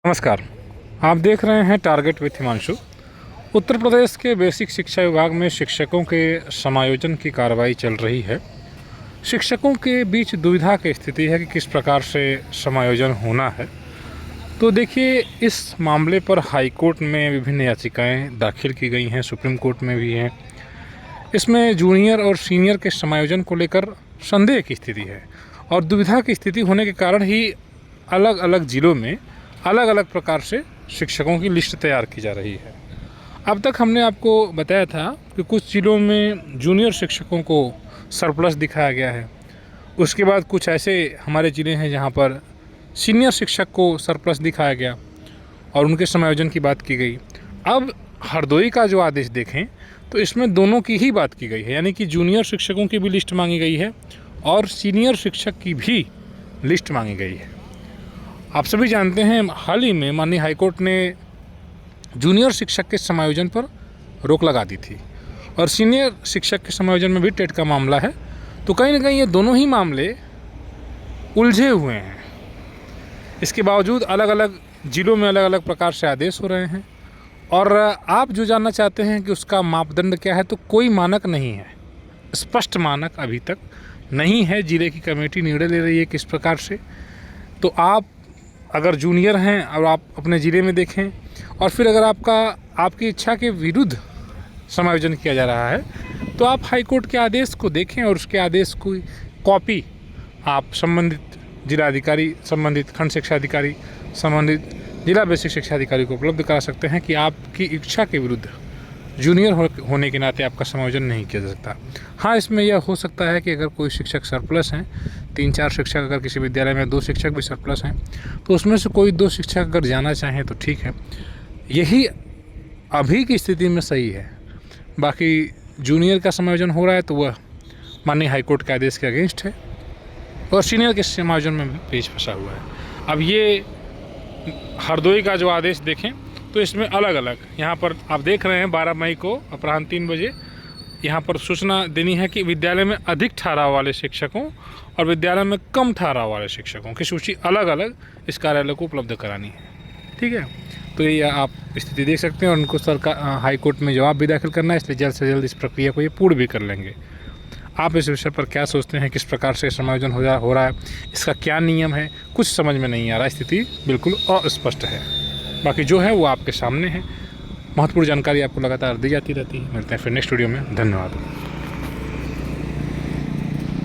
नमस्कार। आप देख रहे हैं टारगेट विथ हिमांशु। उत्तर प्रदेश के बेसिक शिक्षा विभाग में शिक्षकों के समायोजन की कार्रवाई चल रही है। शिक्षकों के बीच दुविधा की स्थिति है कि किस प्रकार से समायोजन होना है। तो देखिए, इस मामले पर हाई कोर्ट में विभिन्न याचिकाएं दाखिल की गई हैं, सुप्रीम कोर्ट में भी हैं। इसमें जूनियर और सीनियर के समायोजन को लेकर संदेह की स्थिति है और दुविधा की स्थिति होने के कारण ही अलग अलग ज़िलों में अलग अलग प्रकार से शिक्षकों की लिस्ट तैयार की जा रही है। अब तक हमने आपको बताया था कि कुछ ज़िलों में जूनियर शिक्षकों को सरप्लस दिखाया गया है। उसके बाद कुछ ऐसे हमारे ज़िले हैं जहां पर सीनियर शिक्षक को सरप्लस दिखाया गया और उनके समायोजन की बात की गई। अब हरदोई का जो आदेश देखें तो इसमें दोनों की ही बात की गई है, यानी कि जूनियर शिक्षकों की भी लिस्ट मांगी गई है और सीनियर शिक्षक की भी लिस्ट मांगी गई है। आप सभी जानते हैं, हाल ही में माननीय हाईकोर्ट ने जूनियर शिक्षक के समायोजन पर रोक लगा दी थी और सीनियर शिक्षक के समायोजन में भी टेट का मामला है। तो कहीं ना कहीं ये दोनों ही मामले उलझे हुए हैं। इसके बावजूद अलग अलग ज़िलों में अलग अलग प्रकार से आदेश हो रहे हैं और आप जो जानना चाहते हैं कि उसका मापदंड क्या है, तो कोई मानक नहीं है, स्पष्ट मानक अभी तक नहीं है। ज़िले की कमेटी निर्णय ले रही है किस प्रकार से। तो आप अगर जूनियर हैं और आप अपने ज़िले में देखें और फिर अगर आपकी इच्छा के विरुद्ध समायोजन किया जा रहा है तो आप हाई कोर्ट के आदेश को देखें और उसके आदेश की कॉपी आप संबंधित जिलाधिकारी, संबंधित खंड शिक्षा अधिकारी, संबंधित जिला बेसिक शिक्षा अधिकारी को उपलब्ध करा सकते हैं कि आपकी इच्छा के विरुद्ध जूनियर होने के नाते आपका समायोजन नहीं किया जा सकता। हाँ, इसमें यह हो सकता है कि अगर कोई शिक्षक सरप्लस हैं, 3-4 शिक्षक, अगर किसी विद्यालय में 2 शिक्षक भी सरप्लस हैं तो उसमें से कोई 2 शिक्षक अगर जाना चाहें तो ठीक है, यही अभी की स्थिति में सही है। बाकी जूनियर का समायोजन हो रहा है तो वह माननीय हाईकोर्ट के आदेश के अगेंस्ट है और सीनियर के समायोजन में भी पेच फंसा हुआ है। अब ये हरदोई का जो आदेश देखें तो इसमें अलग अलग, यहाँ पर आप देख रहे हैं 12 मई को अपराह्न 3 बजे यहाँ पर सूचना देनी है कि विद्यालय में अधिक ठहराव वाले शिक्षकों और विद्यालय में कम ठहराव वाले शिक्षकों की सूची अलग अलग इस कार्यालय को उपलब्ध करानी है। ठीक है, तो ये आप स्थिति देख सकते हैं और उनको सरकार हाई कोर्ट में जवाब भी दाखिल करना है, इसलिए जल्द से जल्द इस प्रक्रिया को ये पूर्ण भी कर लेंगे। आप इस विषय पर क्या सोचते हैं, किस प्रकार से समायोजन हो रहा है, इसका क्या नियम है, कुछ समझ में नहीं आ रहा। स्थिति बिल्कुल अस्पष्ट है। बाकी जो है वो आपके सामने है। महत्वपूर्ण जानकारी आपको लगातार दी जाती रहती है। मिलते हैं फिर नेक्स्ट वीडियो में। धन्यवाद।